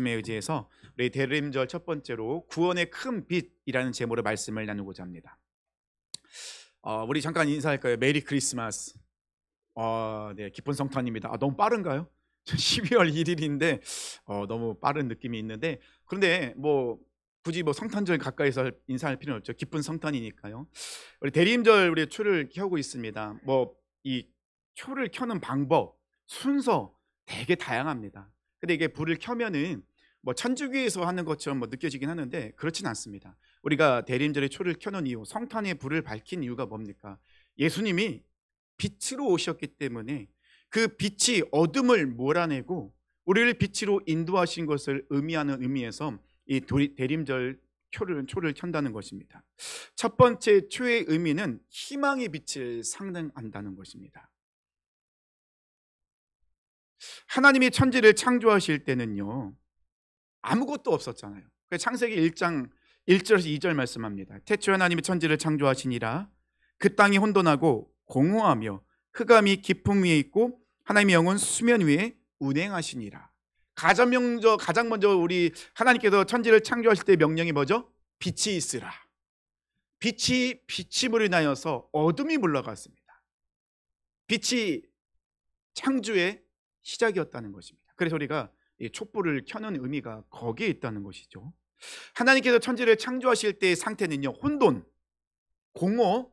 에 의지해서 우리 대림절 첫 번째로 구원의 큰 빛이라는 제목으로 말씀을 나누고자 합니다. 우리 잠깐 인사할까요? 메리 크리스마스. 네, 기쁜 성탄입니다. 너무 빠른가요? 12월 1일인데 너무 빠른 느낌이 있는데, 그런데 뭐 굳이 뭐 성탄절 가까이서 인사할 필요는 없죠. 기쁜 성탄이니까요. 우리 대림절 우리 초를 켜고 있습니다. 뭐 이 초를 켜는 방법, 순서 되게 다양합니다. 근데 이게 불을 켜면은 뭐 천주교에서 하는 것처럼 뭐 느껴지긴 하는데 그렇진 않습니다. 우리가 대림절에 초를 켜는 이유, 성탄의 불을 밝힌 이유가 뭡니까? 예수님이 빛으로 오셨기 때문에 그 빛이 어둠을 몰아내고 우리를 빛으로 인도하신 것을 의미하는 의미에서 이 대림절 초를 켠다는 것입니다. 첫 번째 초의 의미는 희망의 빛을 상징한다는 것입니다. 하나님이 천지를 창조하실 때는요, 아무것도 없었잖아요. 창세기 1장 1절에서 2절 말씀합니다. 태초에 하나님이 천지를 창조하시니라. 그 땅이 혼돈하고 공허하며 흑암이 깊음 위에 있고 하나님의 영은 수면 위에 운행하시니라. 가장 먼저 우리 하나님께서 천지를 창조하실 때 명령이 뭐죠? 빛이 있으라. 빛으로 인하여서 어둠이 물러갔습니다. 빛이 창조의 시작이었다는 것입니다. 그래서 우리가 이 촛불을 켜는 의미가 거기에 있다는 것이죠. 하나님께서 천지를 창조하실 때의 상태는요, 혼돈, 공허,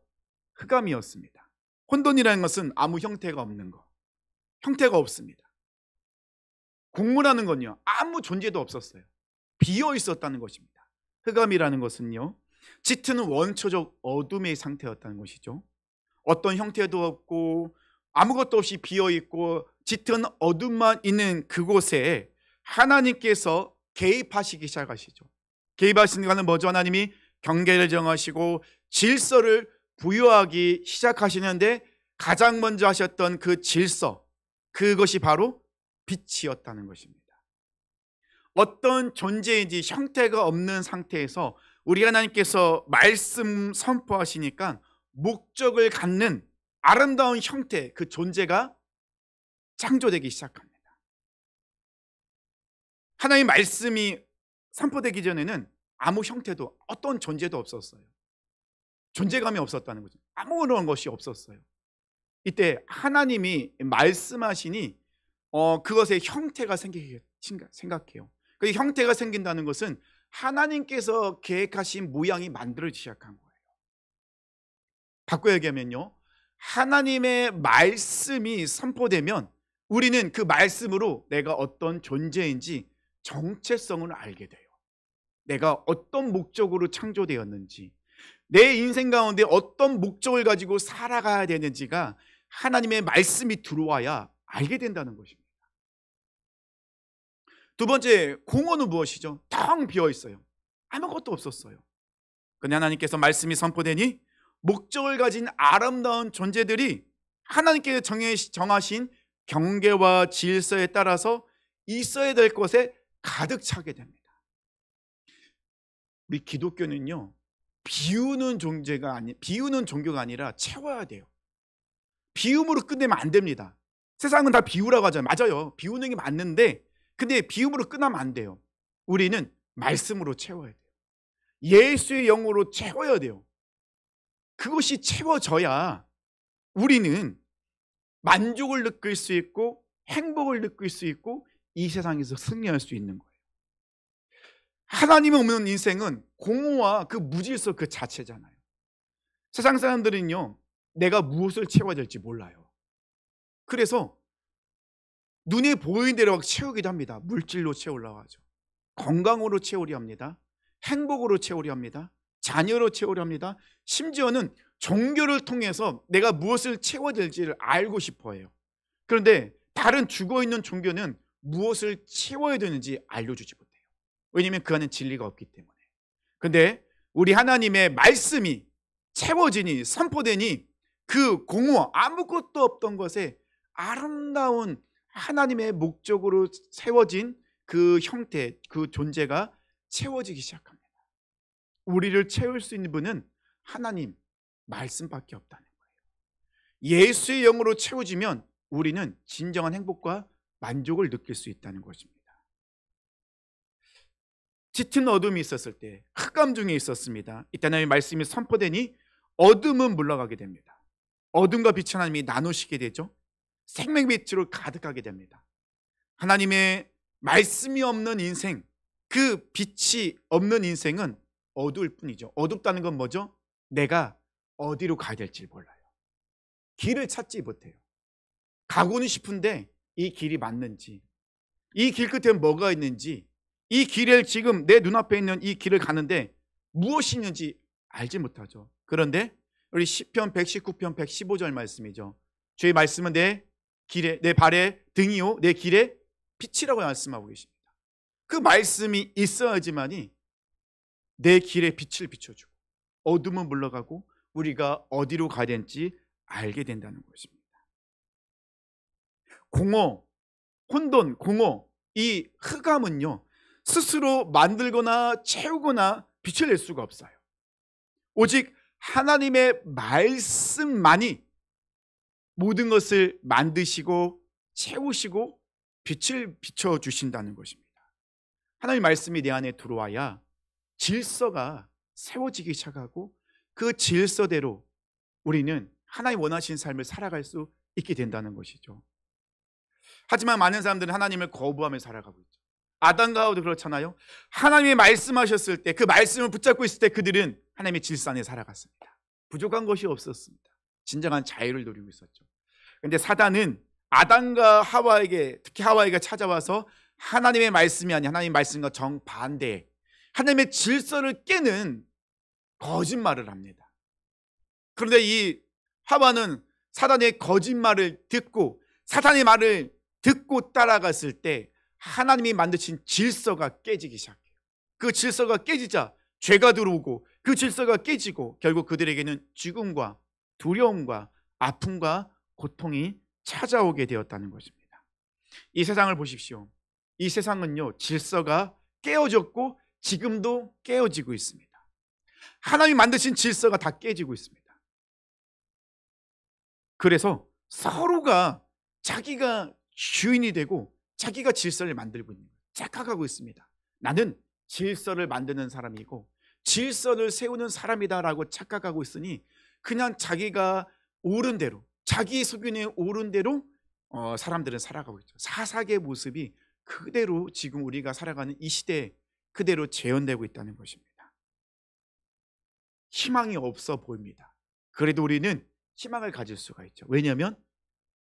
흑암이었습니다. 혼돈이라는 것은 아무 형태가 없는 거, 형태가 없습니다. 공무라는 건요, 아무 존재도 없었어요. 비어 있었다는 것입니다. 흑암이라는 것은요, 짙은 원초적 어둠의 상태였다는 것이죠. 어떤 형태도 없고 아무것도 없이 비어 있고 짙은 어둠만 있는 그곳에 하나님께서 개입하시기 시작하시죠. 개입하시는 것은 뭐죠? 하나님이 경계를 정하시고 질서를 부여하기 시작하시는데 가장 먼저 하셨던 그 질서, 그것이 바로 빛이었다는 것입니다. 어떤 존재인지 형태가 없는 상태에서 우리 하나님께서 말씀 선포하시니까 목적을 갖는 아름다운 형태, 그 존재가 창조되기 시작합니다. 하나님의 말씀이 선포되기 전에는 아무 형태도 어떤 존재도 없었어요. 존재감이 없었다는 거죠. 아무런 것이 없었어요. 이때 하나님이 말씀하시니 그것의 형태가 생기게 생각해요. 그 형태가 생긴다는 것은 하나님께서 계획하신 모양이 만들어지기 시작한 거예요. 바꿔 얘기하면요, 하나님의 말씀이 선포되면 우리는 그 말씀으로 내가 어떤 존재인지 정체성을 알게 돼요. 내가 어떤 목적으로 창조되었는지, 내 인생 가운데 어떤 목적을 가지고 살아가야 되는지가 하나님의 말씀이 들어와야 알게 된다는 것입니다. 두 번째, 공허는 무엇이죠? 텅 비어 있어요. 아무것도 없었어요. 그런데 하나님께서 말씀이 선포되니 목적을 가진 아름다운 존재들이 하나님께서 정하신 경계와 질서에 따라서 있어야 될 것에 가득 차게 됩니다. 우리 기독교는요, 비우는 종교가 아니라 채워야 돼요. 비움으로 끝내면 안 됩니다. 세상은 다 비우라고 하잖아요. 맞아요. 비우는 게 맞는데, 근데 비움으로 끝나면 안 돼요. 우리는 말씀으로 채워야 돼요. 예수의 영으로 채워야 돼요. 그것이 채워져야 우리는 만족을 느낄 수 있고 행복을 느낄 수 있고 이 세상에서 승리할 수 있는 거예요. 하나님 없는 인생은 공허와 그 무질서 그 자체잖아요. 세상 사람들은요, 내가 무엇을 채워야 될지 몰라요. 그래서 눈에 보이는 대로 채우기도 합니다. 물질로 채우려고 하죠. 건강으로 채우려 합니다. 행복으로 채우려 합니다. 자녀로 채우려 합니다. 심지어는 종교를 통해서 내가 무엇을 채워야 될지를 알고 싶어 해요. 그런데 다른 죽어있는 종교는 무엇을 채워야 되는지 알려주지 못해요. 왜냐하면 그 안에 진리가 없기 때문에. 그런데 우리 하나님의 말씀이 채워지니 선포되니 그 공허, 아무것도 없던 것에 아름다운 하나님의 목적으로 세워진 그 형태, 그 존재가 채워지기 시작합니다. 우리를 채울 수 있는 분은 하나님 말씀밖에 없다는 거예요. 예수의 영으로 채워지면 우리는 진정한 행복과 만족을 느낄 수 있다는 것입니다. 짙은 어둠이 있었을 때 흑암 중에 있었습니다. 이때 하나님의 말씀이 선포되니 어둠은 물러가게 됩니다. 어둠과 빛이 하나님이 나누시게 되죠. 생명빛으로 가득하게 됩니다. 하나님의 말씀이 없는 인생, 그 빛이 없는 인생은 어두울 뿐이죠. 어둡다는 건 뭐죠? 내가 어디로 가야 될지 몰라요. 길을 찾지 못해요. 가고는 싶은데 이 길이 맞는지, 이 길 끝에 뭐가 있는지, 이 길을 지금 내 눈앞에 있는 이 길을 가는데 무엇이 있는지 알지 못하죠. 그런데 우리 시편 119편 115절 말씀이죠. 주의 말씀은 내 길에, 내 발의 등이요 내 길에 빛이라고 말씀하고 계십니다. 그 말씀이 있어야지만이 내 길에 빛을 비춰주고 어둠은 물러가고 우리가 어디로 가야 되는지 알게 된다는 것입니다. 공허, 혼돈, 공허, 이 흑암은요 스스로 만들거나 채우거나 빛을 낼 수가 없어요. 오직 하나님의 말씀만이 모든 것을 만드시고 채우시고 빛을 비춰주신다는 것입니다. 하나님의 말씀이 내 안에 들어와야 질서가 세워지기 시작하고 그 질서대로 우리는 하나님 원하시는 삶을 살아갈 수 있게 된다는 것이죠. 하지만 많은 사람들은 하나님을 거부하며 살아가고 있죠. 아담과 하와도 그렇잖아요. 하나님이 말씀하셨을 때 그 말씀을 붙잡고 있을 때 그들은 하나님의 질서 안에 살아갔습니다. 부족한 것이 없었습니다. 진정한 자유를 누리고 있었죠. 그런데 사단은 아담과 하와에게, 특히 하와에게 찾아와서 하나님의 말씀이 아닌 하나님의 말씀과 정반대 하나님의 질서를 깨는 거짓말을 합니다. 그런데 이 하와는 사단의 거짓말을 듣고 사탄의 말을 듣고 따라갔을 때 하나님이 만드신 질서가 깨지기 시작해요. 그 질서가 깨지자 죄가 들어오고 그 질서가 깨지고 결국 그들에게는 죽음과 두려움과 아픔과 고통이 찾아오게 되었다는 것입니다. 이 세상을 보십시오. 이 세상은요 질서가 깨어졌고 지금도 깨어지고 있습니다. 하나님이 만드신 질서가 다 깨지고 있습니다. 그래서 서로가 자기가 주인이 되고 자기가 질서를 만들고 있는 거예요. 착각하고 있습니다. 나는 질서를 만드는 사람이고 질서를 세우는 사람이다라고 착각하고 있으니 그냥 자기가 옳은 대로 자기 소견에 옳은 대로 사람들은 살아가고 있죠. 사사기의 모습이 그대로 지금 우리가 살아가는 이 시대에 그대로 재현되고 있다는 것입니다. 희망이 없어 보입니다. 그래도 우리는 희망을 가질 수가 있죠. 왜냐하면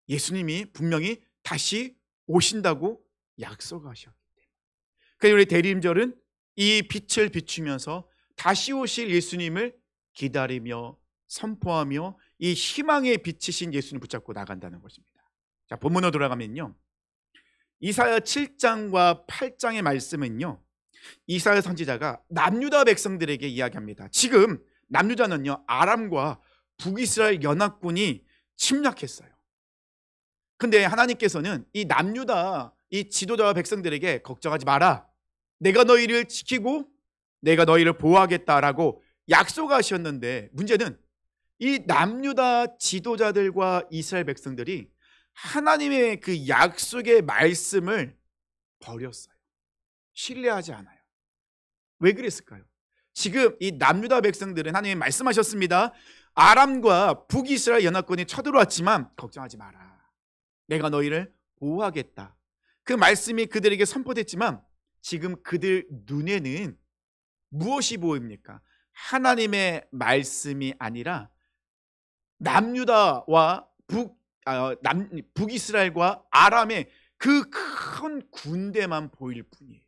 예수님이 분명히 다시 오신다고 약속하셨기 때문에. 그래서 우리 대림절은 이 빛을 비추면서 다시 오실 예수님을 기다리며 선포하며 이 희망에 비치신 예수님을 붙잡고 나간다는 것입니다. 자, 본문으로 돌아가면요, 이사야 7장과 8장의 말씀은요 이사야 선지자가 남유다 백성들에게 이야기합니다. 지금 남유다는요 아람과 북이스라엘 연합군이 침략했어요. 근데 하나님께서는 이 남유다 이 지도자와 백성들에게 걱정하지 마라, 내가 너희를 지키고 내가 너희를 보호하겠다라고 약속하셨는데 문제는 이 남유다 지도자들과 이스라엘 백성들이 하나님의 그 약속의 말씀을 버렸어요. 신뢰하지 않아요. 왜 그랬을까요? 지금 이 남유다 백성들은 하나님이 말씀하셨습니다. 아람과 북이스라엘 연합군이 쳐들어왔지만 걱정하지 마라, 내가 너희를 보호하겠다. 그 말씀이 그들에게 선포됐지만 지금 그들 눈에는 무엇이 보입니까? 하나님의 말씀이 아니라 남유다와 북이스라엘과 아람의 그 큰 군대만 보일 뿐이에요.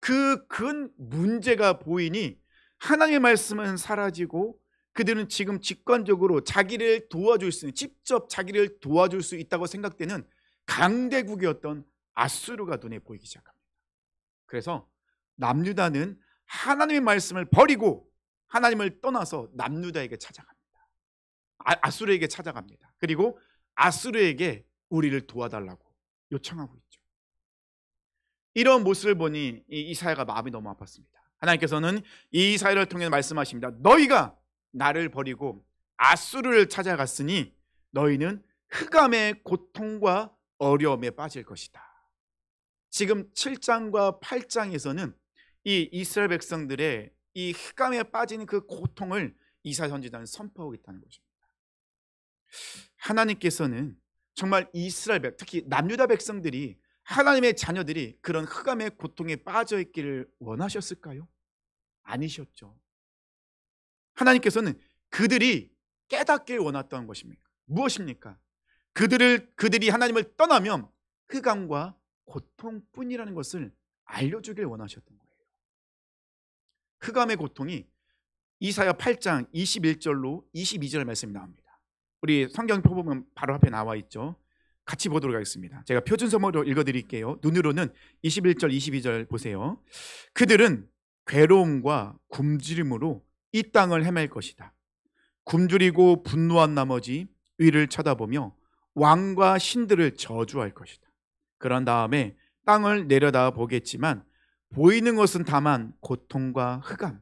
그 큰 문제가 보이니 하나님의 말씀은 사라지고 그들은 지금 직관적으로 자기를 도와줄 수 있는, 직접 자기를 도와줄 수 있다고 생각되는 강대국이었던 아수르가 눈에 보이기 시작합니다. 그래서 남유다는 하나님의 말씀을 버리고 하나님을 떠나서 남유다에게 찾아갑니다. 아수르에게 찾아갑니다. 그리고 아수르에게 우리를 도와달라고 요청하고 있죠. 이런 모습을 보니 이사야가 마음이 너무 아팠습니다. 하나님께서는 이 이사야를 통해 말씀하십니다. 너희가 나를 버리고 아수르를 찾아갔으니 너희는 흑암의 고통과 어려움에 빠질 것이다. 지금 7장과 8장에서는 이 이스라엘 백성들의 이 흑암에 빠진 그 고통을 이사야 선지자는 선포하고 있다는 것입니다. 하나님께서는 정말 특히 남유다 백성들이, 하나님의 자녀들이 그런 흑암의 고통에 빠져 있기를 원하셨을까요? 아니셨죠. 하나님께서는 그들이 깨닫길 원했던 것입니까? 무엇입니까? 그들이 하나님을 떠나면 흑암과 고통뿐이라는 것을 알려주길 원하셨던 거예요. 흑암의 고통이 이사야 8장 21절로 22절 말씀이 나옵니다. 우리 성경 펴보면 바로 앞에 나와 있죠. 같이 보도록 하겠습니다. 제가 표준서모로 읽어드릴게요. 눈으로는 21절 22절 보세요. 그들은 괴로움과 굶주림으로 이 땅을 헤맬 것이다. 굶주리고 분노한 나머지 위를 쳐다보며 왕과 신들을 저주할 것이다. 그런 다음에 땅을 내려다 보겠지만 보이는 것은 다만 고통과 흑암,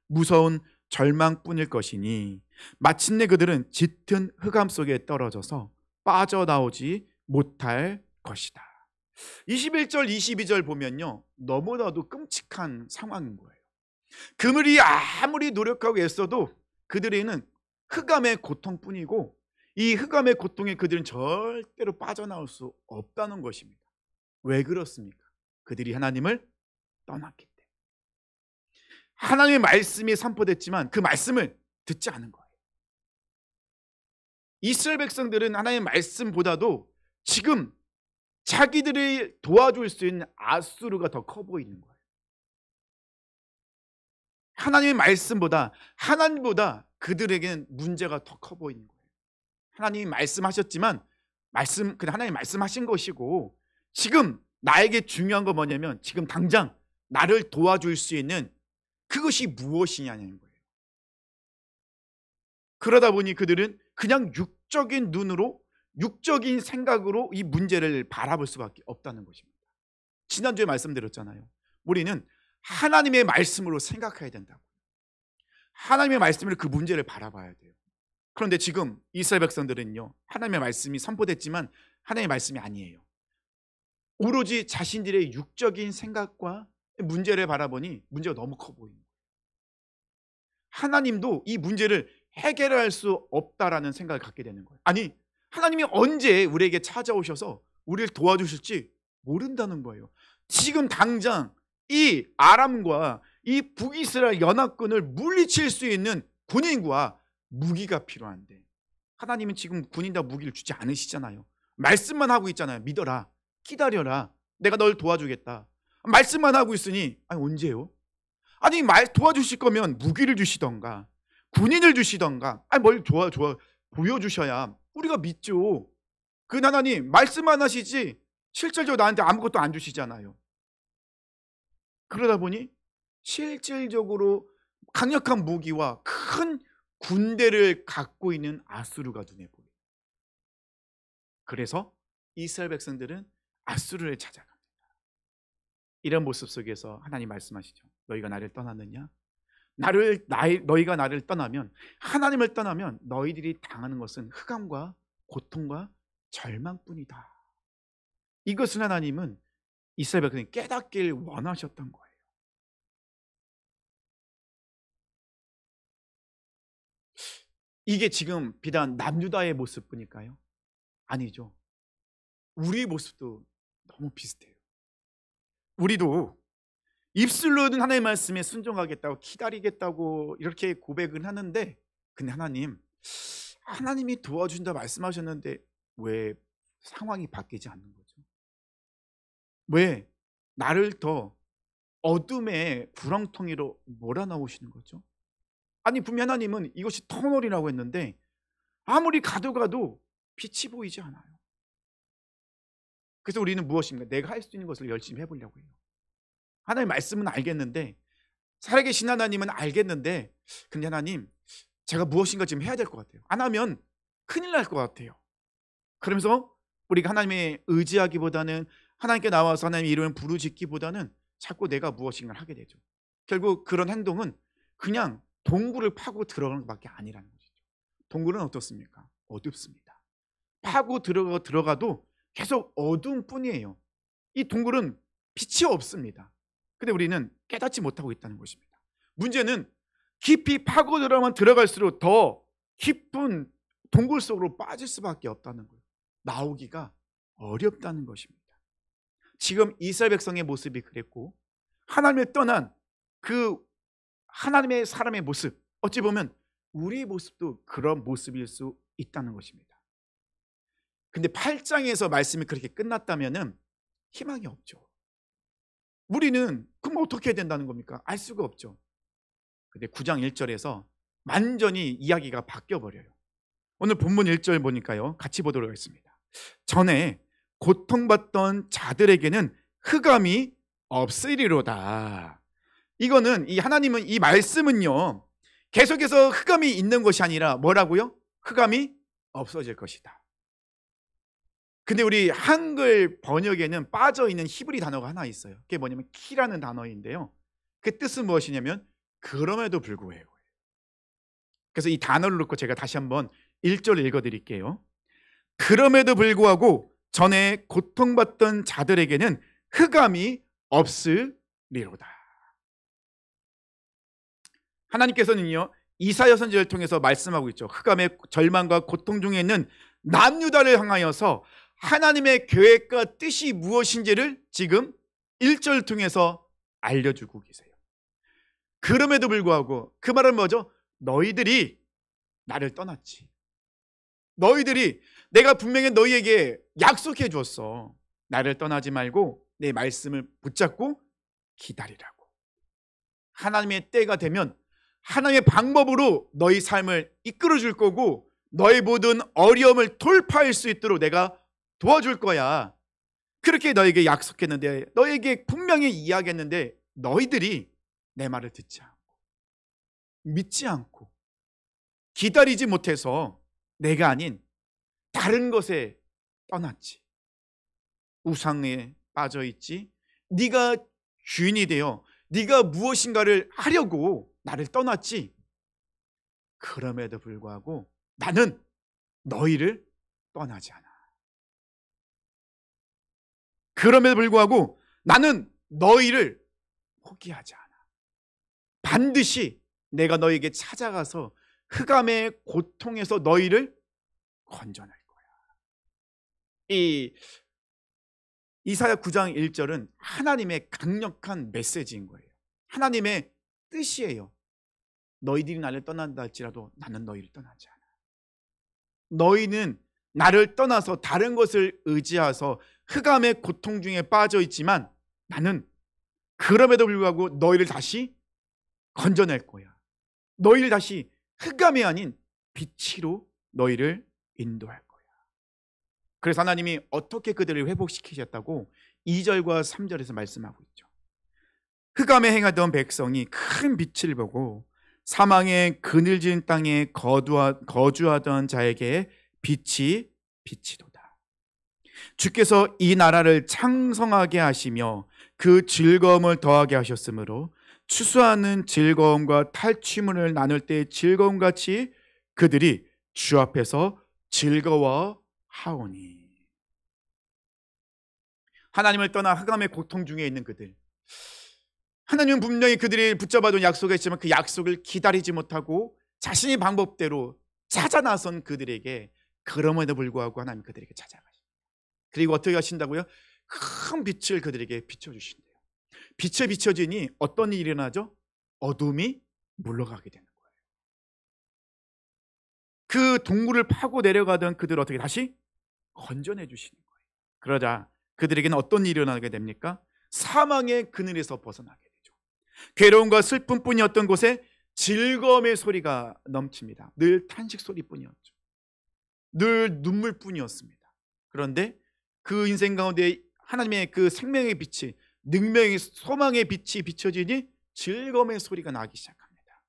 무서운 절망뿐일 것이니 마침내 그들은 짙은 흑암 속에 떨어져서 빠져나오지 못할 것이다. 21절 22절 보면요, 너무나도 끔찍한 상황인 거예요. 그들이 아무리 노력하고 애써도 그들에게는 흑암의 고통뿐이고, 이 흑암의 고통에 그들은 절대로 빠져나올 수 없다는 것입니다. 왜 그렇습니까? 그들이 하나님을 떠났기 때문에. 하나님의 말씀이 선포됐지만 그 말씀을 듣지 않은 거예요. 이스라엘 백성들은 하나님의 말씀보다도 지금 자기들을 도와줄 수 있는 아수르가 더 커 보이는 거예요. 하나님의 말씀보다, 하나님보다 그들에게는 문제가 더 커 보이는 거예요. 하나님이 말씀하셨지만 하나님이 말씀하신 것이고, 지금 나에게 중요한 건 뭐냐면 지금 당장 나를 도와줄 수 있는 그것이 무엇이냐는 거예요. 그러다 보니 그들은 그냥 육적인 눈으로, 육적인 생각으로 이 문제를 바라볼 수밖에 없다는 것입니다. 지난주에 말씀드렸잖아요. 우리는 하나님의 말씀으로 생각해야 된다고. 하나님의 말씀으로 그 문제를 바라봐야 돼요. 그런데 지금 이스라엘 백성들은요, 하나님의 말씀이 선포됐지만 하나님의 말씀이 아니에요. 오로지 자신들의 육적인 생각과 문제를 바라보니 문제가 너무 커 보이는 거예요. 하나님도 이 문제를 해결할 수 없다라는 생각을 갖게 되는 거예요. 아니, 하나님이 언제 우리에게 찾아오셔서 우리를 도와주실지 모른다는 거예요. 지금 당장 이 아람과 이 북이스라엘 연합군을 물리칠 수 있는 군인과 무기가 필요한데, 하나님은 지금 군인과 무기를 주지 않으시잖아요. 말씀만 하고 있잖아요. 믿어라, 기다려라, 내가 널 도와주겠다. 말씀만 하고 있으니, 아니 언제요? 아니 도와주실 거면 무기를 주시던가 군인을 주시던가, 아니 뭘 보여주셔야 우리가 믿죠. 그 하나님 말씀만 하시지 실질적으로 나한테 아무것도 안 주시잖아요. 그러다 보니 실질적으로 강력한 무기와 큰 군대를 갖고 있는 아수르가 눈에 보여요. 그래서 이스라엘 백성들은 아수르를 찾아갑니다. 이런 모습 속에서 하나님 말씀하시죠. 너희가 나를 떠났느냐? 너희가 나를 떠나면, 하나님을 떠나면 너희들이 당하는 것은 흑암과 고통과 절망뿐이다. 이것을 하나님은 이스라엘 백성이 깨닫길 원하셨던 거예요. 이게 지금 비단 남유다의 모습뿐일까요? 아니죠. 우리의 모습도 너무 비슷해요. 우리도 입술로는 하나님의 말씀에 순종하겠다고, 기다리겠다고 이렇게 고백을 하는데, 근데 하나님이 도와준다 말씀하셨는데 왜 상황이 바뀌지 않는 거죠? 왜 나를 더 어둠의 구렁텅이로 몰아넣으시는 거죠? 아니 분명 하나님은 이것이 터널이라고 했는데 아무리 가도 빛이 보이지 않아요. 그래서 우리는 무엇입니까? 내가 할 수 있는 것을 열심히 해보려고 해요. 하나님의 말씀은 알겠는데, 살아계신 하나님은 알겠는데, 근데 하나님 제가 무엇인가 지금 해야 될 것 같아요. 안 하면 큰일 날 것 같아요. 그러면서 우리가 하나님의 의지하기보다는, 하나님께 나와서 하나님의 이름을 부르짖기보다는 자꾸 내가 무엇인가를 하게 되죠. 결국 그런 행동은 그냥 동굴을 파고 들어가는 것밖에 아니라는 것이죠. 동굴은 어떻습니까? 어둡습니다. 파고 들어가도 계속 어두움뿐이에요. 이 동굴은 빛이 없습니다. 근데 우리는 깨닫지 못하고 있다는 것입니다. 문제는 깊이 파고 들어갈수록 더 깊은 동굴 속으로 빠질 수밖에 없다는 거예요. 나오기가 어렵다는 것입니다. 지금 이스라엘 백성의 모습이 그랬고, 하나님을 떠난 그 하나님의 사람의 모습, 어찌 보면 우리의 모습도 그런 모습일 수 있다는 것입니다. 근데 8장에서 말씀이 그렇게 끝났다면 희망이 없죠. 우리는 그럼 어떻게 해야 된다는 겁니까? 알 수가 없죠. 근데 9장 1절에서 완전히 이야기가 바뀌어버려요. 오늘 본문 1절 보니까요, 같이 보도록 하겠습니다. 전에 고통받던 자들에게는 흑암이 없으리로다. 이거는 이 하나님은 이 말씀은요, 계속해서 흑암이 있는 것이 아니라 뭐라고요? 흑암이 없어질 것이다. 근데 우리 한글 번역에는 빠져있는 히브리 단어가 하나 있어요. 그게 뭐냐면 키라는 단어인데요, 그 뜻은 무엇이냐면 그럼에도 불구해요. 그래서 이 단어를 놓고 제가 다시 한번 1절 읽어드릴게요. 그럼에도 불구하고 전에 고통받던 자들에게는 흑암이 없으리로다. 하나님께서는요, 이사야 선지자를 통해서 말씀하고 있죠. 흑암의 절망과 고통 중에 있는 남유다를 향하여서 하나님의 계획과 뜻이 무엇인지를 지금 1절 통해서 알려주고 계세요. 그럼에도 불구하고, 그 말은 뭐죠? 너희들이 나를 떠났지. 너희들이, 내가 분명히 너희에게 약속해 주었어. 나를 떠나지 말고 내 말씀을 붙잡고 기다리라고. 하나님의 때가 되면 하나님의 방법으로 너희 삶을 이끌어 줄 거고, 너희 모든 어려움을 돌파할 수 있도록 내가 도와줄 거야. 그렇게 너에게 약속했는데, 너에게 분명히 이야기했는데, 너희들이 내 말을 듣지 않고 믿지 않고 기다리지 못해서 내가 아닌 다른 것에 떠났지. 우상에 빠져있지. 네가 주인이 되어 네가 무엇인가를 하려고 나를 떠났지. 그럼에도 불구하고 나는 너희를 떠나지 않아. 그럼에도 불구하고 나는 너희를 포기하지 않아. 반드시 내가 너희에게 찾아가서 흑암의 고통에서 너희를 건져낼 거야. 이 이사야 9장 1절은 하나님의 강력한 메시지인 거예요. 하나님의 뜻이에요. 너희들이 나를 떠난다 할지라도 나는 너희를 떠나지 않아. 너희는 나를 떠나서 다른 것을 의지해서 흑암의 고통 중에 빠져 있지만, 나는 그럼에도 불구하고 너희를 다시 건져낼 거야. 너희를 다시 흑암이 아닌 빛으로 너희를 인도할 거야. 그래서 하나님이 어떻게 그들을 회복시키셨다고 2절과 3절에서 말씀하고 있죠. 흑암에 행하던 백성이 큰 빛을 보고 사망의 그늘진 땅에 거주하던 자에게 빛이 비치도다. 주께서 이 나라를 창성하게 하시며 그 즐거움을 더하게 하셨으므로 추수하는 즐거움과 탈취물을 나눌 때의 즐거움같이 그들이 주 앞에서 즐거워하오니. 하나님을 떠나 흑암의 고통 중에 있는 그들, 하나님은 분명히 그들이 붙잡아둔 약속이 있지만 그 약속을 기다리지 못하고 자신의 방법대로 찾아 나선 그들에게, 그럼에도 불구하고 하나님 그들에게 찾아가십니다. 그리고 어떻게 하신다고요? 큰 빛을 그들에게 비춰주신대요. 빛에 비춰지니 어떤 일이 일어나죠? 어둠이 물러가게 되는 거예요. 그 동굴을 파고 내려가던 그들을 어떻게 다시 건져내 주시는 거예요. 그러자 그들에게는 어떤 일이 일어나게 됩니까? 사망의 그늘에서 벗어나게 되죠. 괴로움과 슬픔뿐이었던 곳에 즐거움의 소리가 넘칩니다. 늘 탄식 소리뿐이었죠. 늘 눈물뿐이었습니다. 그런데 그 인생 가운데 하나님의 그 생명의 빛이, 능명의 소망의 빛이 비춰지니 즐거움의 소리가 나기 시작합니다.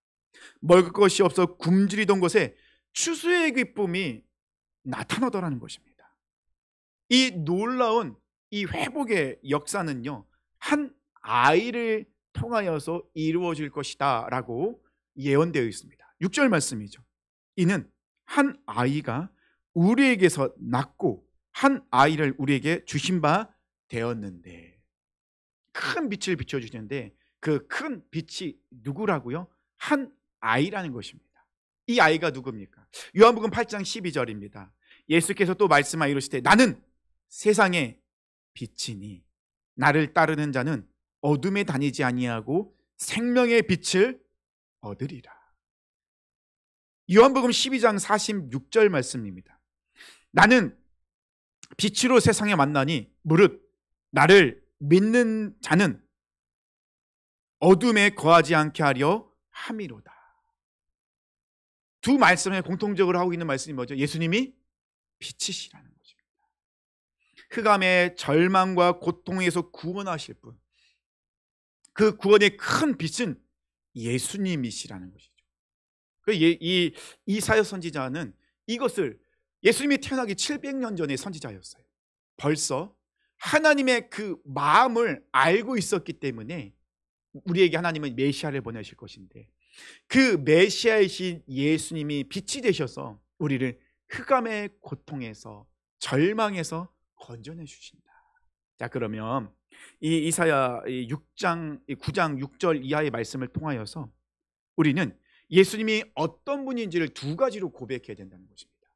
먹을 것이 없어 굶주리던 곳에 추수의 기쁨이 나타나더라는 것입니다. 이 놀라운 이 회복의 역사는요, 한 아이를 통하여서 이루어질 것이다 라고 예언되어 있습니다. 6절 말씀이죠. 이는 한 아이가 우리에게서 낳고 한 아이를 우리에게 주신 바 되었는데. 큰 빛을 비춰주시는데 그 큰 빛이 누구라고요? 한 아이라는 것입니다. 이 아이가 누굽니까? 요한복음 8장 12절입니다. 예수께서 또 말씀하여 이르시되 나는 세상의 빛이니 나를 따르는 자는 어둠에 다니지 아니하고 생명의 빛을 얻으리라. 요한복음 12장 46절 말씀입니다. 나는 빛으로 세상에 만나니 무릇 나를 믿는 자는 어둠에 거하지 않게 하려 함이로다. 두 말씀에 공통적으로 하고 있는 말씀이 뭐죠? 예수님이 빛이시라는 것입니다. 흑암의 절망과 고통에서 구원하실 분, 그 구원의 큰 빛은 예수님이시라는 것이죠. 이 이사야 선지자는 이것을, 예수님이 태어나기 700년 전의 선지자였어요. 벌써 하나님의 그 마음을 알고 있었기 때문에 우리에게 하나님은 메시아를 보내실 것인데, 그 메시아이신 예수님이 빛이 되셔서 우리를 흑암의 고통에서, 절망에서 건져내 주신다. 자, 그러면 이 이사야 9장 6절 이하의 말씀을 통하여서 우리는 예수님이 어떤 분인지를 두 가지로 고백해야 된다는 것입니다.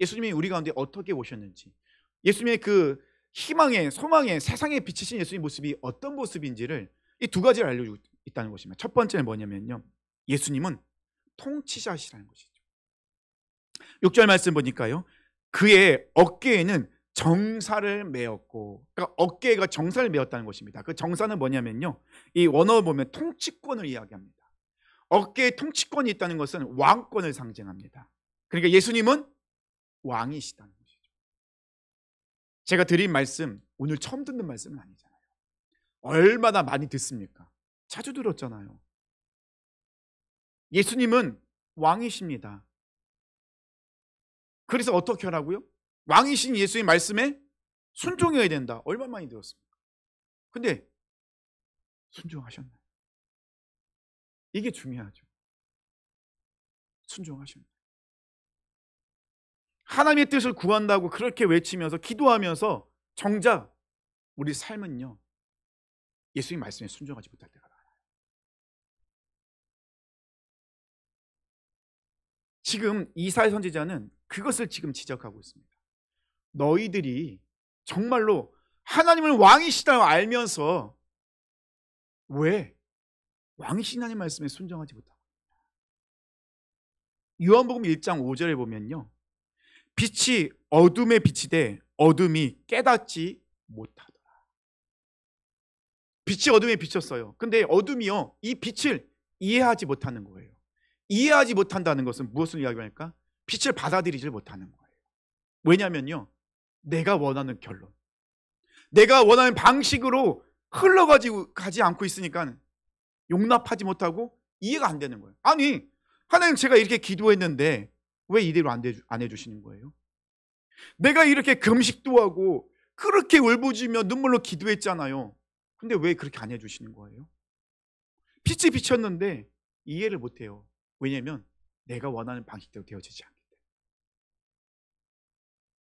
예수님이 우리 가운데 어떻게 오셨는지, 예수님의 그 희망의, 소망의, 세상에 비치신 예수님의 모습이 어떤 모습인지를 이 두 가지를 알려주고 있다는 것입니다. 첫 번째는 뭐냐면요, 예수님은 통치자시라는 것이죠. 6절 말씀 보니까요, 그의 어깨에는 정사를 메었고, 그러니까 어깨가 정사를 메었다는 것입니다. 그 정사는 뭐냐면요, 이 원어를 보면 통치권을 이야기합니다. 어깨에 통치권이 있다는 것은 왕권을 상징합니다. 그러니까 예수님은 왕이시다는 것이죠. 제가 드린 말씀 오늘 처음 듣는 말씀은 아니잖아요. 얼마나 많이 듣습니까? 자주 들었잖아요. 예수님은 왕이십니다. 그래서 어떻게 하라고요? 왕이신 예수의 말씀에 순종해야 된다. 얼마나 많이 들었습니까? 근데 순종하셨나요? 이게 중요하죠. 순종하셨나요? 하나님의 뜻을 구한다고 그렇게 외치면서 기도하면서 정작 우리 삶은요, 예수의 말씀에 순종하지 못할 때가 많아요. 지금 이사야 선지자는 그것을 지금 지적하고 있습니다. 너희들이 정말로 하나님을 왕이시다고 알면서 왜 왕이신 하나님 말씀에 순종하지 못하고 있냐? 요한복음 1장 5절에 보면요, 빛이 어둠에 비치되 어둠이 깨닫지 못하더라. 빛이 어둠에 비쳤어요. 근데 어둠이요, 이 빛을 이해하지 못하는 거예요. 이해하지 못한다는 것은 무엇을 이야기할까? 빛을 받아들이지 못하는 거예요. 왜냐면요, 내가 원하는 결론, 내가 원하는 방식으로 흘러가지 않고 있으니까 용납하지 못하고 이해가 안 되는 거예요. 아니, 하나님, 제가 이렇게 기도했는데 왜 이대로 안 해주시는 거예요? 내가 이렇게 금식도 하고 그렇게 울부짖으며 눈물로 기도했잖아요. 근데 왜 그렇게 안 해주시는 거예요? 빛이 비쳤는데 이해를 못해요. 왜냐하면 내가 원하는 방식대로 되어지지 않기 때문에,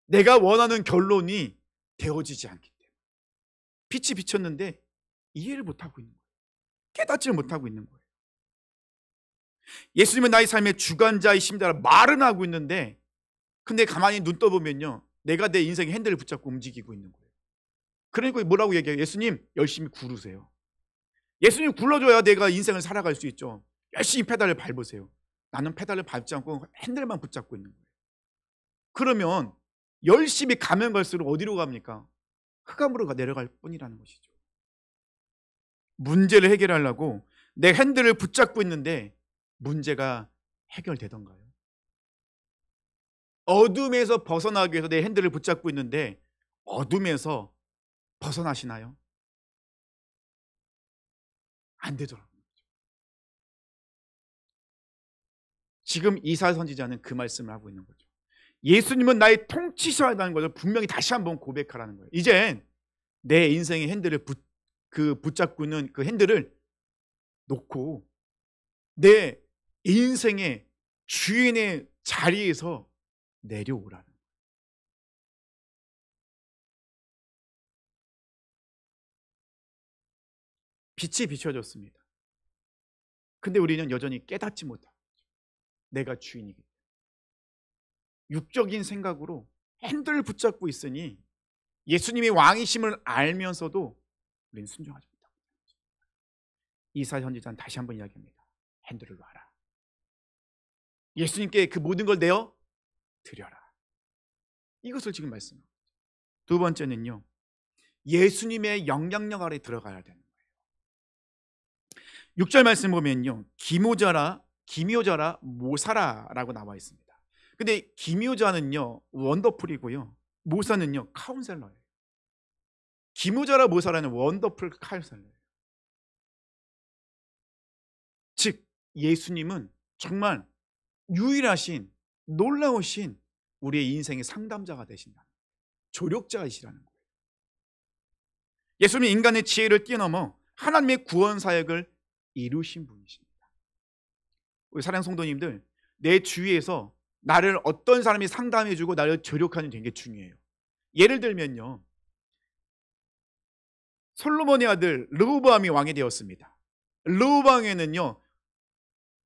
내가 원하는 결론이 되어지지 않기 때문에 빛이 비쳤는데 이해를 못하고 있는 거예요. 깨닫지를 못하고 있는 거예요. 예수님은 나의 삶의 주관자이십니다 말은 하고 있는데, 근데 가만히 눈 떠보면요, 내가 내 인생의 핸들을 붙잡고 움직이고 있는 거예요. 그러니까 뭐라고 얘기해요? 예수님, 열심히 구르세요. 예수님 굴러줘야 내가 인생을 살아갈 수 있죠. 열심히 페달을 밟으세요. 나는 페달을 밟지 않고 핸들만 붙잡고 있는 거예요. 그러면 열심히 가면 갈수록 어디로 갑니까? 흑암으로 내려갈 뿐이라는 것이죠. 문제를 해결하려고 내 핸들을 붙잡고 있는데 문제가 해결되던가요? 어둠에서 벗어나기 위해서 내 핸들을 붙잡고 있는데 어둠에서 벗어나시나요? 안 되더라고요. 지금 이사야 선지자는 그 말씀을 하고 있는 거죠. 예수님은 나의 통치자라는 것을 분명히 다시 한번 고백하라는 거예요. 이젠 내 인생의 핸들을 붙잡고 있는 그 핸들을 놓고 내 인생의 주인의 자리에서 내려오라는 거예요. 빛이 비춰졌습니다. 근데 우리는 여전히 깨닫지 못하고 내가 주인이기 때문에 육적인 생각으로 핸들을 붙잡고 있으니 예수님이 왕이심을 알면서도 우리는 순종하지 못하고 이사야 선지자는 다시 한번 이야기합니다. 핸들을 놔라. 예수님께 그 모든 걸 내어 드려라. 이것을 지금 말씀합니다. 두 번째는요, 예수님의 영향력 아래 들어가야 되는 거예요. 6절 말씀 보면요, 기묘자라 모사라라고 나와 있습니다. 근데 기묘자는요 원더풀이고요, 모사는요 카운셀러예요. 기묘자라 모사라는 원더풀 카운셀러예요. 즉 예수님은 정말 유일하신 놀라우신 우리의 인생의 상담자가 되신다, 조력자이시라는 거예요. 예수님은 인간의 지혜를 뛰어넘어 하나님의 구원 사역을 이루신 분이십니다. 우리 사랑하는 성도님들, 내 주위에서 나를 어떤 사람이 상담해주고 나를 조력하는 게 되게 중요해요. 예를 들면요, 솔로몬의 아들 르호보암이 왕이 되었습니다. 르호보암에는요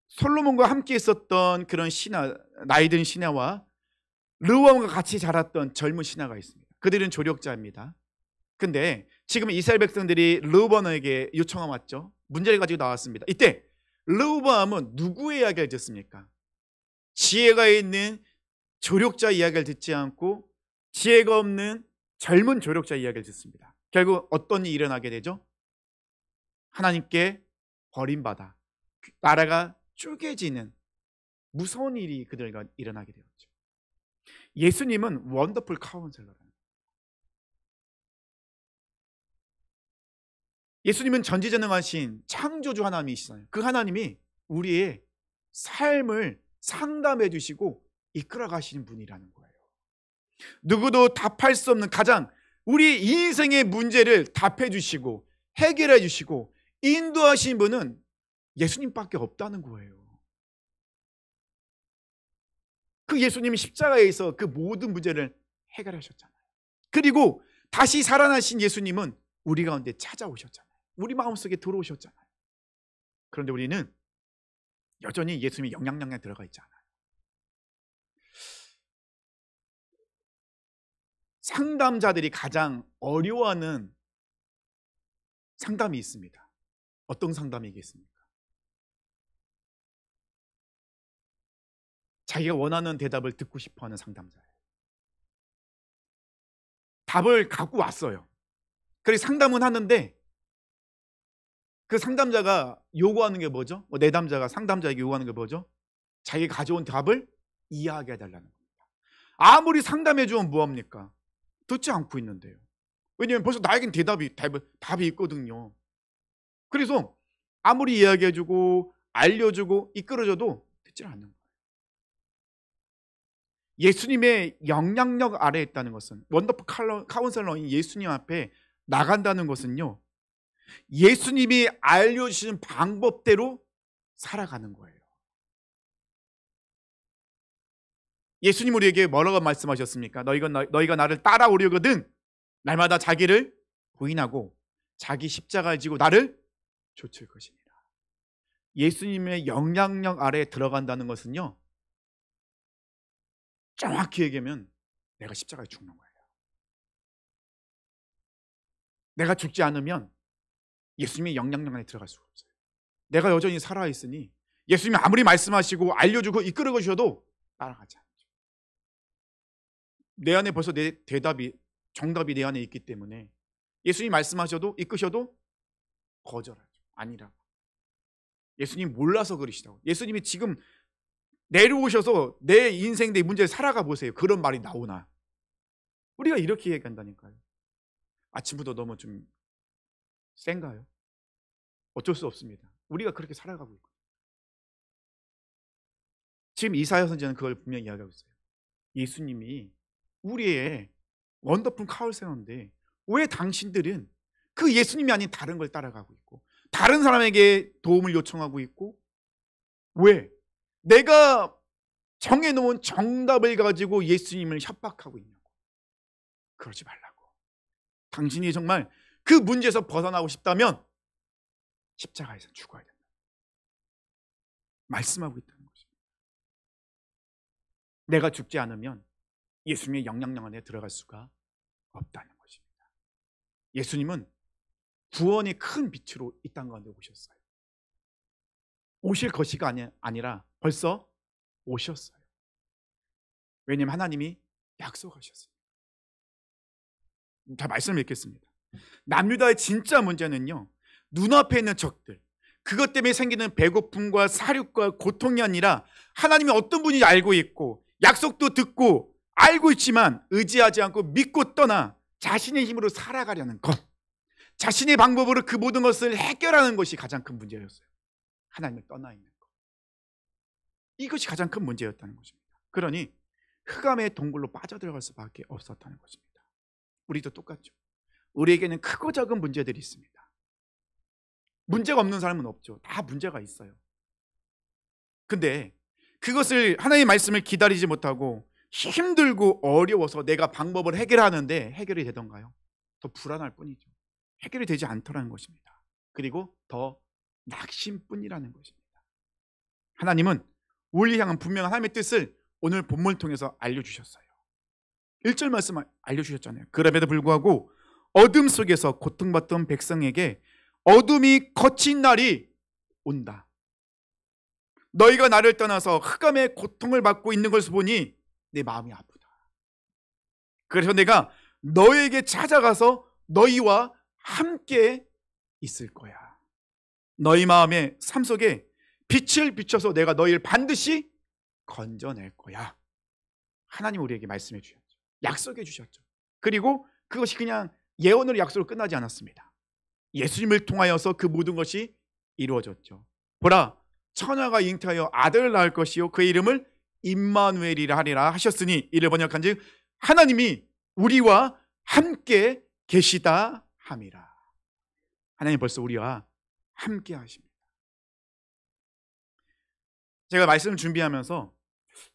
솔로몬과 함께 있었던 그런 신하, 나이 든 신하와 르호보암과 같이 자랐던 젊은 신하가 있습니다. 그들은 조력자입니다. 근데 지금 이스라엘 백성들이 르호보암에게 요청이 왔죠. 문제를 가지고 나왔습니다. 이때 르호보암은 누구의 이야기를 듣습니까? 지혜가 있는 조력자 이야기를 듣지 않고 지혜가 없는 젊은 조력자 이야기를 듣습니다. 결국 어떤 일이 일어나게 되죠? 하나님께 버림받아 나라가 쪼개지는 무서운 일이 그들과 일어나게 되었죠. 예수님은 원더풀 카운셀러라는 거예요. 예수님은 전지전능하신 창조주 하나님이시잖아요. 그 하나님이 우리의 삶을 상담해 주시고 이끌어 가시는 분이라는 거예요. 누구도 답할 수 없는 가장 우리 인생의 문제를 답해 주시고 해결해 주시고 인도하신 분은 예수님밖에 없다는 거예요. 그 예수님이 십자가에서 그 모든 문제를 해결하셨잖아요. 그리고 다시 살아나신 예수님은 우리 가운데 찾아오셨잖아요. 우리 마음속에 들어오셨잖아요. 그런데 우리는 여전히 예수님의 영향력에 들어가 있지 않아요. 상담자들이 가장 어려워하는 상담이 있습니다. 어떤 상담이겠습니까? 자기가 원하는 대답을 듣고 싶어하는 상담자예요. 답을 갖고 왔어요. 그래서 상담은 하는데 그 상담자가 요구하는 게 뭐죠? 내담자가 상담자에게 요구하는 게 뭐죠? 자기가 가져온 답을 이해하게 해달라는 겁니다. 아무리 상담해주면 뭐합니까? 듣지 않고 있는데요. 왜냐하면 벌써 나에겐 답이 있거든요. 그래서 아무리 이야기해주고 알려주고 이끌어줘도 듣지 않는 거예요. 예수님의 영향력 아래에 있다는 것은, 원더풀 카운셀러인 예수님 앞에 나간다는 것은요, 예수님이 알려주신 방법대로 살아가는 거예요. 예수님 우리에게 뭐라고 말씀하셨습니까? 너희가 나를 따라오려거든 날마다 자기를 부인하고 자기 십자가를 지고 나를 좇을 것이니라. 예수님의 영향력 아래에 들어간다는 것은요, 정확히 얘기하면 내가 십자가에 죽는 거예요. 내가 죽지 않으면 예수님의 영향력 안에 들어갈 수가 없어요. 내가 여전히 살아있으니 예수님이 아무리 말씀하시고 알려주고 이끌어 가셔도 따라가지 않죠. 내 안에 벌써 내 정답이 내 안에 있기 때문에 예수님이 말씀하셔도 이끄셔도 거절하죠. 아니라고. 예수님 몰라서 그러시다고. 예수님이 지금 내려오셔서 내 인생, 내 문제를 살아가 보세요. 그런 말이 나오나? 우리가 이렇게 얘기한다니까요. 아침부터 너무 좀 센가요? 어쩔 수 없습니다. 우리가 그렇게 살아가고 있고, 지금 이사야 선지자는 그걸 분명히 이야기하고 있어요. 예수님이 우리의 원더풀 카운셀러인데 왜 당신들은 그 예수님이 아닌 다른 걸 따라가고 있고 다른 사람에게 도움을 요청하고 있고, 왜 내가 정해놓은 정답을 가지고 예수님을 협박하고 있냐고. 그러지 말라고. 당신이 정말 그 문제에서 벗어나고 싶다면 십자가에서 죽어야 된다 말씀하고 있다는 것입니다. 내가 죽지 않으면 예수님의 영향력 안에 들어갈 수가 없다는 것입니다. 예수님은 구원의 큰 빛으로 이 땅 가운데 오셨어요. 오실 것이가 아니라 벌써 오셨어요. 왜냐하면 하나님이 약속하셨어요. 자, 말씀을 읽겠습니다. 남유다의 진짜 문제는요, 눈앞에 있는 적들, 그것 때문에 생기는 배고픔과 사륙과 고통이 아니라 하나님이 어떤 분인지 알고 있고 약속도 듣고 알고 있지만 의지하지 않고 믿고 떠나 자신의 힘으로 살아가려는 것, 자신의 방법으로 그 모든 것을 해결하는 것이 가장 큰 문제였어요. 하나님을 떠나 있는 것, 이것이 가장 큰 문제였다는 것입니다. 그러니 흑암의 동굴로 빠져들어갈 수밖에 없었다는 것입니다. 우리도 똑같죠. 우리에게는 크고 작은 문제들이 있습니다. 문제가 없는 사람은 없죠. 다 문제가 있어요. 근데 그것을 하나님의 말씀을 기다리지 못하고 힘들고 어려워서 내가 방법을 해결하는데 해결이 되던가요? 더 불안할 뿐이죠. 해결이 되지 않더라는 것입니다. 그리고 더 낙심뿐이라는 것입니다. 하나님은 우리 향한 분명한 하나님의 뜻을 오늘 본문을 통해서 알려주셨어요. 1절 말씀 알려주셨잖아요. 그럼에도 불구하고 어둠 속에서 고통받던 백성에게 어둠이 거친 날이 온다. 너희가 나를 떠나서 흑암의 고통을 받고 있는 것을 보니 내 마음이 아프다. 그래서 내가 너희에게 찾아가서 너희와 함께 있을 거야. 너희 마음의 삶 속에 빛을 비춰서 내가 너희를 반드시 건져낼 거야. 하나님 우리에게 말씀해 주셨죠. 약속해 주셨죠. 그리고 그것이 그냥 예언으로 약속으로 끝나지 않았습니다. 예수님을 통하여서 그 모든 것이 이루어졌죠. 보라, 처녀가 잉태하여 아들을 낳을 것이요 그의 이름을 임마누엘이라 하리라 하셨으니 이를 번역한즉 하나님이 우리와 함께 계시다 함이라. 하나님 벌써 우리와 함께 하십니다. 제가 말씀을 준비하면서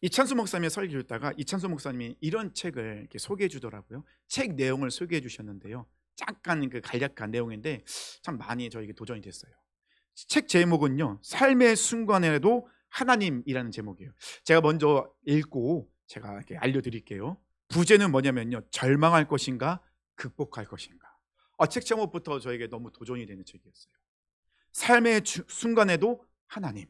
이찬수 목사님의 설교를 듣다가 이찬수 목사님이 이런 책을 이렇게 소개해 주더라고요. 책 내용을 소개해 주셨는데요, 잠깐 그 간략한 내용인데 참 많이 저에게 도전이 됐어요. 책 제목은요, 삶의 순간에도 하나님이라는 제목이에요. 제가 먼저 읽고 제가 이렇게 알려드릴게요. 부제는 뭐냐면요, 절망할 것인가 극복할 것인가. 책 제목부터 저에게 너무 도전이 되는 책이었어요. 삶의 순간에도 하나님.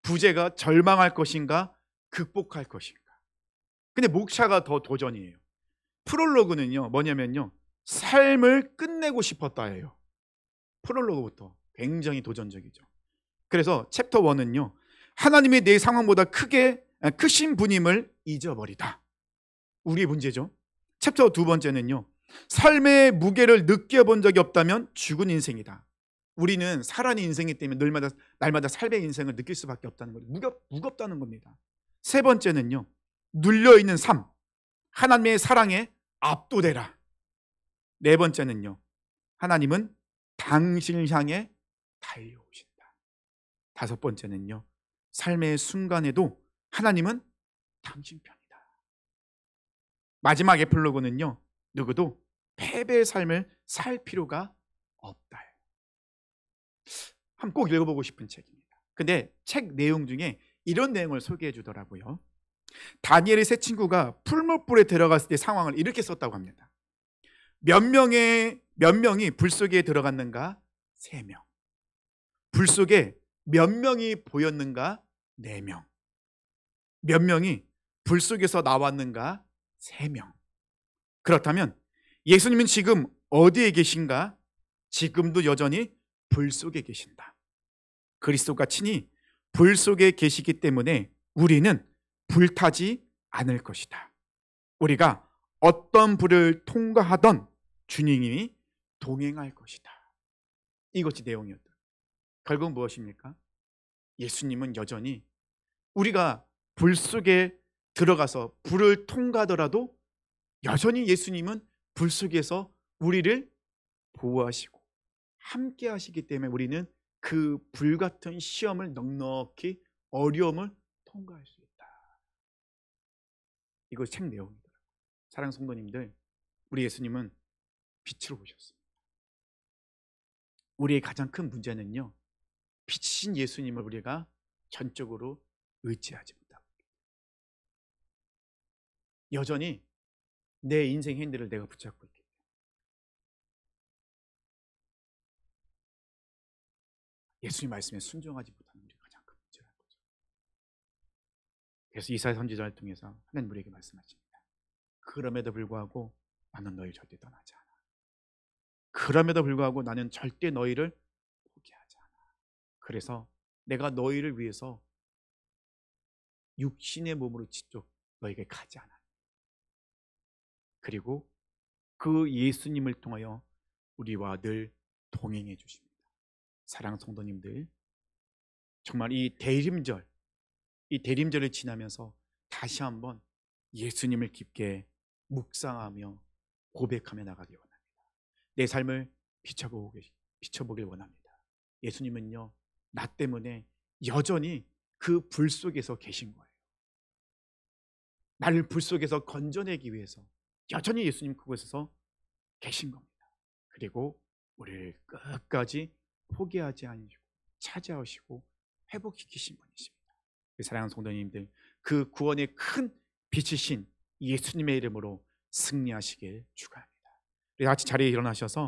부제가 절망할 것인가 극복할 것인가. 근데 목차가 더 도전이에요. 프롤로그는요 뭐냐면요, 삶을 끝내고 싶었다예요. 프롤로그부터 굉장히 도전적이죠. 그래서 챕터 1은요, 하나님이 내 상황보다 크신 분임을 잊어버리다. 우리의 문제죠. 챕터 2번째는요, 삶의 무게를 느껴본 적이 없다면 죽은 인생이다. 우리는 살아있는 인생이기 때문에 날마다 삶의 인생을 느낄 수밖에 없다는 거예요. 무겁다는 겁니다. 세 번째는요, 눌려있는 삶, 하나님의 사랑에 압도되라. 네 번째는요, 하나님은 당신을 향해 달려오신다. 다섯 번째는요, 삶의 순간에도 하나님은 당신 편이다. 마지막 에필로그는요, 누구도 패배의 삶을 살 필요가 없다. 한번 꼭 읽어보고 싶은 책입니다. 근데 책 내용 중에 이런 내용을 소개해 주더라고요. 다니엘의 세 친구가 풀무불에 들어갔을 때 상황을 이렇게 썼다고 합니다. 몇 명이 불 속에 들어갔는가? 3명. 불 속에 몇 명이 보였는가? 4명. 몇 명이 불 속에서 나왔는가? 3명. 그렇다면 예수님은 지금 어디에 계신가? 지금도 여전히 불 속에 계신다. 그리스도가 친히 불 속에 계시기 때문에 우리는 불타지 않을 것이다. 우리가 어떤 불을 통과하던 주님이 동행할 것이다. 이것이 내용이었다. 결국 무엇입니까? 예수님은 여전히 우리가 불 속에 들어가서 불을 통과하더라도 여전히 예수님은 불 속에서 우리를 보호하시고 함께 하시기 때문에 우리는 그 불같은 시험을 넉넉히 어려움을 통과할 수 있다. 이거 책 내용이더라고요. 사랑하는 성도님들, 우리 예수님은 빛으로 오셨습니다. 우리의 가장 큰 문제는요, 빛이신 예수님을 우리가 전적으로 의지하지 못하고 여전히 내 인생 핸들을 내가 붙잡고 있기 때문에 예수님 말씀에 순종하지 못하는 우리가 가장 큰 문제라는 거죠. 그래서 이사야 선지자를 통해서 하나님 우리에게 말씀하십니다. 그럼에도 불구하고 나는 너희를 절대 떠나지 않아. 그럼에도 불구하고 나는 절대 너희를 포기하지 않아. 그래서 내가 너희를 위해서 육신의 몸으로 직접 너에게 가지 않아. 그리고 그 예수님을 통하여 우리와 늘 동행해 주십니다. 사랑하는 성도님들, 정말 이 대림절을 지나면서 다시 한번 예수님을 깊게 묵상하며 고백하며 나가기 원합니다. 내 삶을 비춰보길 원합니다. 예수님은요, 나 때문에 여전히 그 불 속에서 계신 거예요. 나를 불 속에서 건져내기 위해서 여전히 예수님 그곳에서 계신 겁니다. 그리고 우리를 끝까지 포기하지 않으시고 찾아오시고 회복시키신 분이십니다. 사랑하는 성도님들, 그 구원의 큰 빛이신 예수님의 이름으로 승리하시길 축원합니다. 우리 같이 자리에 일어나셔서